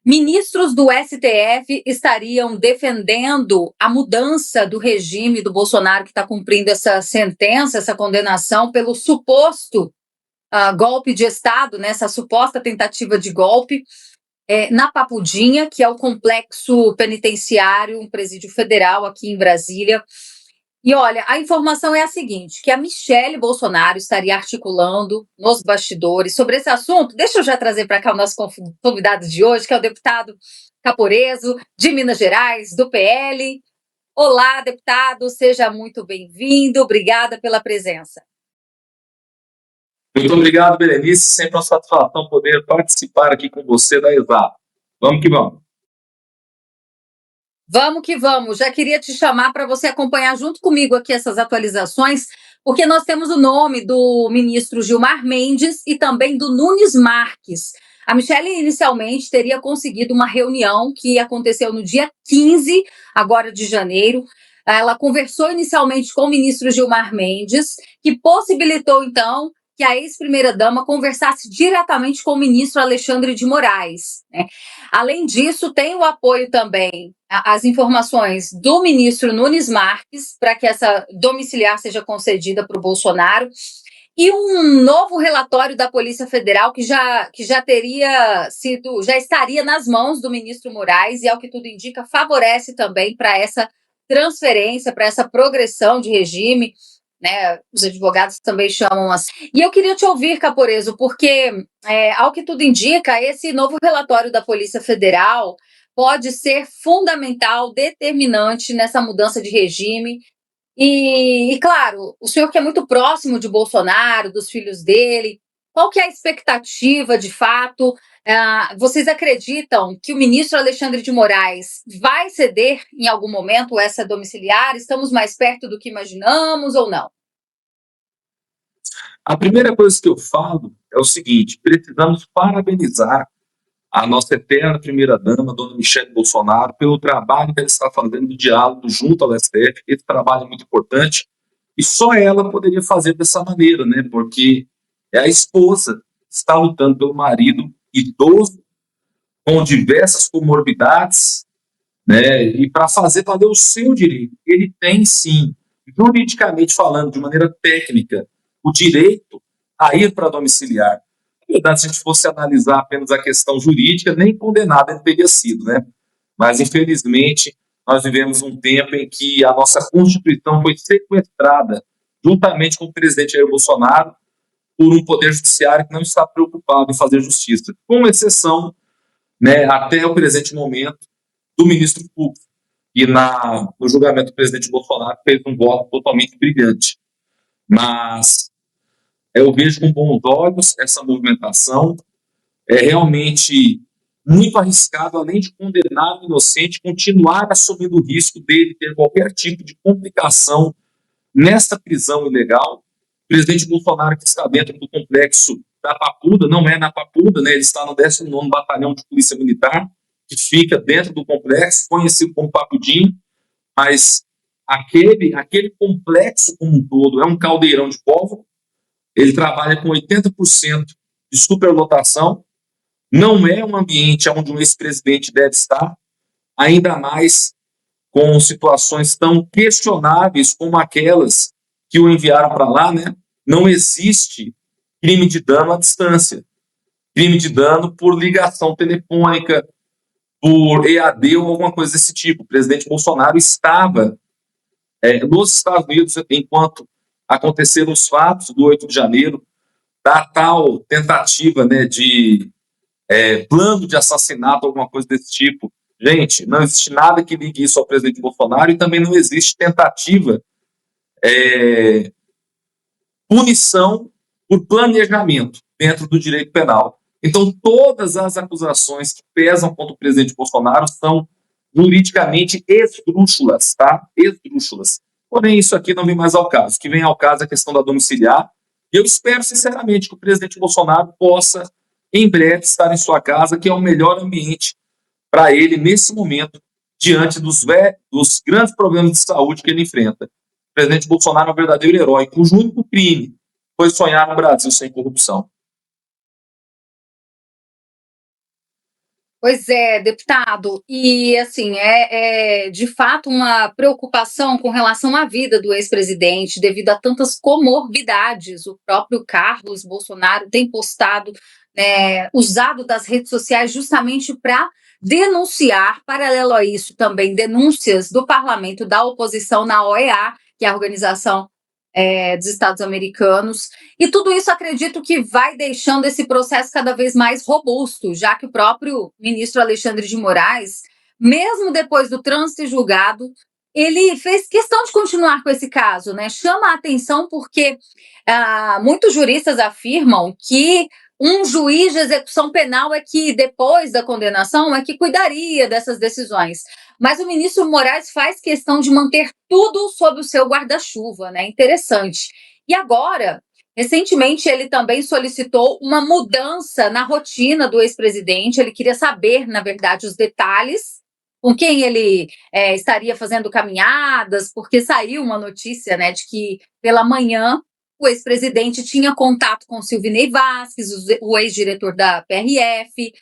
Ministros do STF estariam defendendo a mudança do regime do Bolsonaro, que está cumprindo essa sentença, essa condenação pelo suposto golpe de Estado, né, essa suposta tentativa de golpe, na Papudinha, que é o complexo penitenciário, um presídio federal aqui em Brasília. E olha, a informação é a seguinte, que a Michelle Bolsonaro estaria articulando nos bastidores sobre esse assunto. Deixa eu já trazer para cá o nosso convidado de hoje, que é o deputado Caporeso, de Minas Gerais, do PL. Olá, deputado, seja muito bem-vindo, obrigada pela presença. Muito obrigado, Berenice, sempre uma satisfação poder participar aqui com você da Exato. Vamos que vamos. Vamos que vamos. Já queria te chamar para você acompanhar junto comigo aqui essas atualizações, porque nós temos o nome do ministro Gilmar Mendes e também do Nunes Marques. A Michelle inicialmente teria conseguido uma reunião que aconteceu no dia 15, agora de janeiro. Ela conversou inicialmente com o ministro Gilmar Mendes, que possibilitou, então, que a ex-primeira-dama conversasse diretamente com o ministro Alexandre de Moraes, né? Além disso, tem o apoio também, as informações do ministro Nunes Marques, para que essa domiciliar seja concedida para o Bolsonaro, e um novo relatório da Polícia Federal que já estaria nas mãos do ministro Moraes, e ao que tudo indica, favorece também para essa transferência, para essa progressão de regime, né? Os advogados também chamam assim. E eu queria te ouvir, Caporeso, porque, ao que tudo indica, esse novo relatório da Polícia Federal pode ser fundamental, determinante nessa mudança de regime. E, claro, o senhor que é muito próximo de Bolsonaro, dos filhos dele, qual que é a expectativa, de fato? Vocês acreditam que o ministro Alexandre de Moraes vai ceder em algum momento essa domiciliar? Estamos mais perto do que imaginamos ou não? A primeira coisa que eu falo é o seguinte: precisamos parabenizar a nossa eterna primeira-dama, dona Michelle Bolsonaro, pelo trabalho que ela está fazendo de diálogo junto ao STF. Esse trabalho é muito importante e só ela poderia fazer dessa maneira, né? Porque é a esposa que está lutando pelo marido idoso, com diversas comorbidades, né? E para fazer valer o seu direito. Ele tem, sim, juridicamente falando, de maneira técnica, o direito a ir para domiciliar. Na verdade, se a gente fosse analisar apenas a questão jurídica, nem condenado ele teria sido, né? Mas, infelizmente, nós vivemos um tempo em que a nossa Constituição foi sequestrada, juntamente com o presidente Jair Bolsonaro, por um poder judiciário que não está preocupado em fazer justiça, com exceção, né, até o presente momento, do ministro Fux, que no julgamento do presidente Bolsonaro fez um voto totalmente brilhante. Mas eu vejo com bons olhos essa movimentação. É realmente muito arriscado, além de condenar o inocente, continuar assumindo o risco dele ter qualquer tipo de complicação nesta prisão ilegal. O presidente Bolsonaro, que está dentro do complexo da Papuda, não é na Papuda, né? Ele está no 19º Batalhão de Polícia Militar, que fica dentro do complexo, conhecido como Papudinho, mas aquele complexo como um todo é um caldeirão de pólvora. Ele trabalha com 80% de superlotação, não é um ambiente onde um ex-presidente deve estar, ainda mais com situações tão questionáveis como aquelas que o enviaram para lá, né? Não existe crime de dano à distância, crime de dano por ligação telefônica, por EAD ou alguma coisa desse tipo. O presidente Bolsonaro estava nos Estados Unidos enquanto aconteceram os fatos do 8 de janeiro, da tal tentativa, né, de plano de assassinato, alguma coisa desse tipo. Gente, não existe nada que ligue isso ao presidente Bolsonaro e também não existe tentativa, punição por planejamento dentro do direito penal. Então, todas as acusações que pesam contra o presidente Bolsonaro são juridicamente esdrúxulas, tá? Esdrúxulas. Porém, isso aqui não vem mais ao caso. O que vem ao caso é a questão da domiciliar. E eu espero, sinceramente, que o presidente Bolsonaro possa, em breve, estar em sua casa, que é o melhor ambiente para ele, nesse momento, diante dos grandes problemas de saúde que ele enfrenta. O presidente Bolsonaro é um verdadeiro herói, cujo único crime foi sonhar no Brasil sem corrupção. Pois é, deputado, e assim, é de fato uma preocupação com relação à vida do ex-presidente, devido a tantas comorbidades. O próprio Carlos Bolsonaro tem postado, usado das redes sociais justamente para denunciar, paralelo a isso, também denúncias do parlamento da oposição na OEA, que é a Organização dos Estados Americanos, e tudo isso acredito que vai deixando esse processo cada vez mais robusto, já que o próprio ministro Alexandre de Moraes, mesmo depois do trânsito e julgado, ele fez questão de continuar com esse caso, né? Chama a atenção porque muitos juristas afirmam que um juiz de execução penal é que, depois da condenação, é que cuidaria dessas decisões. Mas o ministro Moraes faz questão de manter tudo sob o seu guarda-chuva, né? Interessante. E agora, recentemente, ele também solicitou uma mudança na rotina do ex-presidente. Ele queria saber, na verdade, os detalhes, com quem ele estaria fazendo caminhadas, porque saiu uma notícia, né, de que pela manhã o ex-presidente tinha contato com Silvinei Vasquez, o ex-diretor da PRF,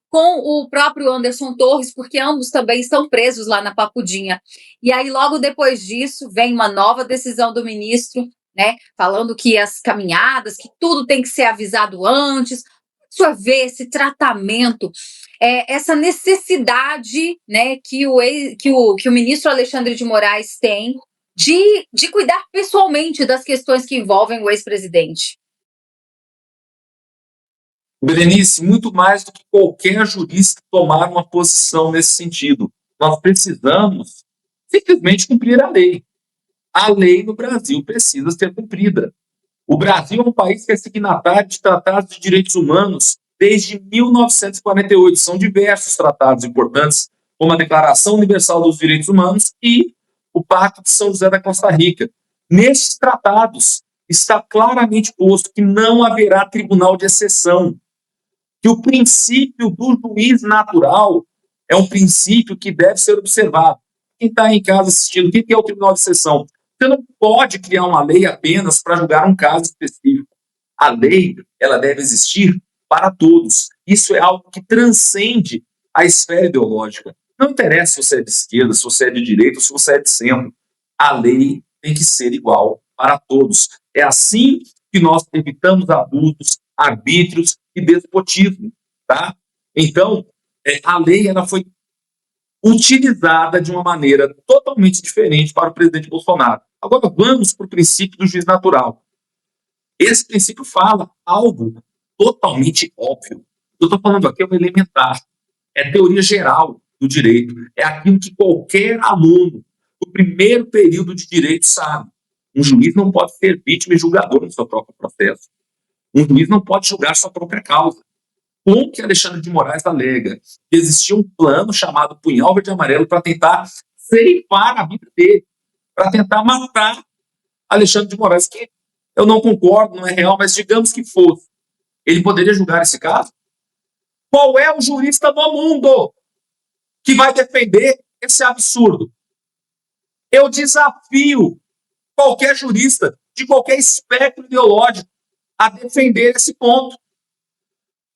com o próprio Anderson Torres, porque ambos também estão presos lá na Papudinha. E aí, logo depois disso, vem uma nova decisão do ministro, né, falando que as caminhadas, que tudo tem que ser avisado antes. O senhor vê esse tratamento, essa necessidade, né, que o ministro Alexandre de Moraes tem de cuidar pessoalmente das questões que envolvem o ex-presidente? Berenice, muito mais do que qualquer jurista tomar uma posição nesse sentido. Nós precisamos simplesmente cumprir a lei. A lei no Brasil precisa ser cumprida. O Brasil é um país que é signatário de tratados de direitos humanos desde 1948. São diversos tratados importantes, como a Declaração Universal dos Direitos Humanos e o Pacto de São José da Costa Rica. Nesses tratados está claramente posto que não haverá tribunal de exceção, que o princípio do juiz natural é um princípio que deve ser observado. Quem está em casa assistindo, o que é o tribunal de exceção? Você não pode criar uma lei apenas para julgar um caso específico. A lei, ela deve existir para todos. Isso é algo que transcende a esfera ideológica. Não interessa se você é de esquerda, se você é de direita ou se você é de centro. A lei tem que ser igual para todos. É assim que nós evitamos abusos, arbítrios e despotismo, tá? Então, a lei ela foi utilizada de uma maneira totalmente diferente para o presidente Bolsonaro. Agora vamos para o princípio do juiz natural. Esse princípio fala algo totalmente óbvio. Eu estou falando aqui é o elementar, é teoria geral do direito, é aquilo que qualquer aluno do primeiro período de direito sabe. Um juiz não pode ser vítima e julgador no seu próprio processo. Um juiz não pode julgar sua própria causa. Como que Alexandre de Moraes alega que existia um plano chamado Punhal Verde e Amarelo para tentar ceifar a vida dele, para tentar matar Alexandre de Moraes, que eu não concordo, não é real, mas digamos que fosse. Ele poderia julgar esse caso? Qual é o jurista no mundo que vai defender esse absurdo? Eu desafio qualquer jurista de qualquer espectro ideológico a defender esse ponto,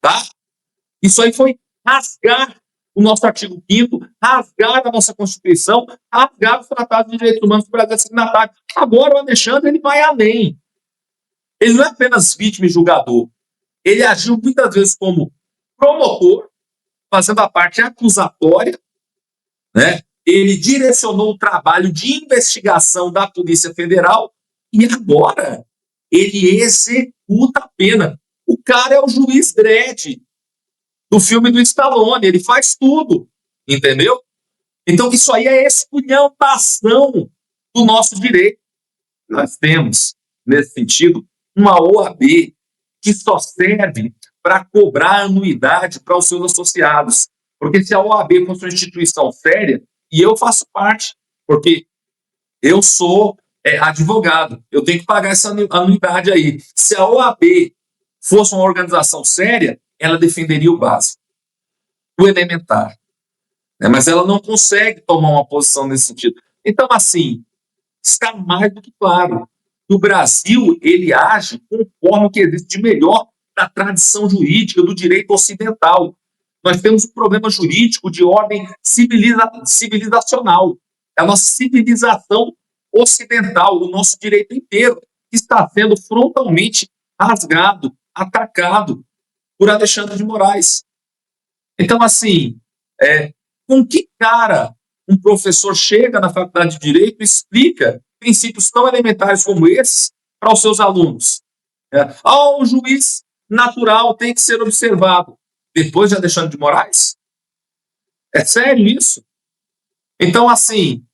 tá? Isso aí foi rasgar o nosso artigo 5º, rasgar a nossa Constituição, rasgar os tratados de direitos humanos do Brasil signatário. Agora o Alexandre ele vai além. Ele não é apenas vítima e julgador. Ele agiu muitas vezes como promotor, fazendo a parte acusatória, né? Ele direcionou o trabalho de investigação da Polícia Federal e agora ele executa a pena. O cara é o juiz Dredd do filme do Stallone, ele faz tudo, entendeu? Então isso aí é esculhambação do nosso direito. Nós temos, nesse sentido, uma OAB que só serve para cobrar anuidade para os seus associados. Porque se a OAB fosse uma instituição séria, e eu faço parte, porque eu sou advogado, eu tenho que pagar essa anuidade aí. Se a OAB fosse uma organização séria, ela defenderia o básico, o elementar. Né? Mas ela não consegue tomar uma posição nesse sentido. Então, assim, está mais do que claro. O Brasil, ele age conforme o que existe de melhor da tradição jurídica do direito ocidental. Nós temos um problema jurídico de ordem civilizacional. É a nossa civilização ocidental, o nosso direito inteiro, que está sendo frontalmente rasgado, atacado por Alexandre de Moraes. Então, assim, com que cara um professor chega na faculdade de Direito e explica princípios tão elementares como esses para os seus alunos? O juiz natural tem que ser observado. Depois de Alexandre de Moraes? É sério isso? Então, assim,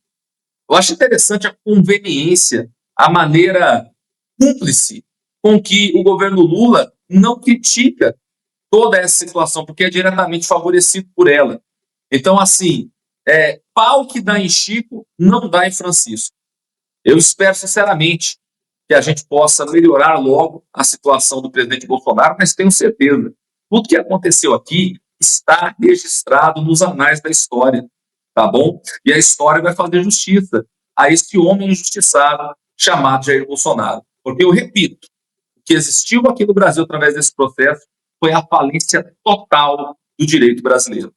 eu acho interessante a conveniência, a maneira cúmplice com que o governo Lula não critica toda essa situação, porque é diretamente favorecido por ela. Então, assim, pau que dá em Chico, não dá em Francisco. Eu espero, sinceramente, que a gente possa melhorar logo a situação do presidente Bolsonaro, mas tenho certeza, tudo que aconteceu aqui está registrado nos anais da história, tá bom? E a história vai fazer justiça a esse homem injustiçado chamado Jair Bolsonaro. Porque, eu repito, o que existiu aqui no Brasil através desse processo foi a falência total do direito brasileiro.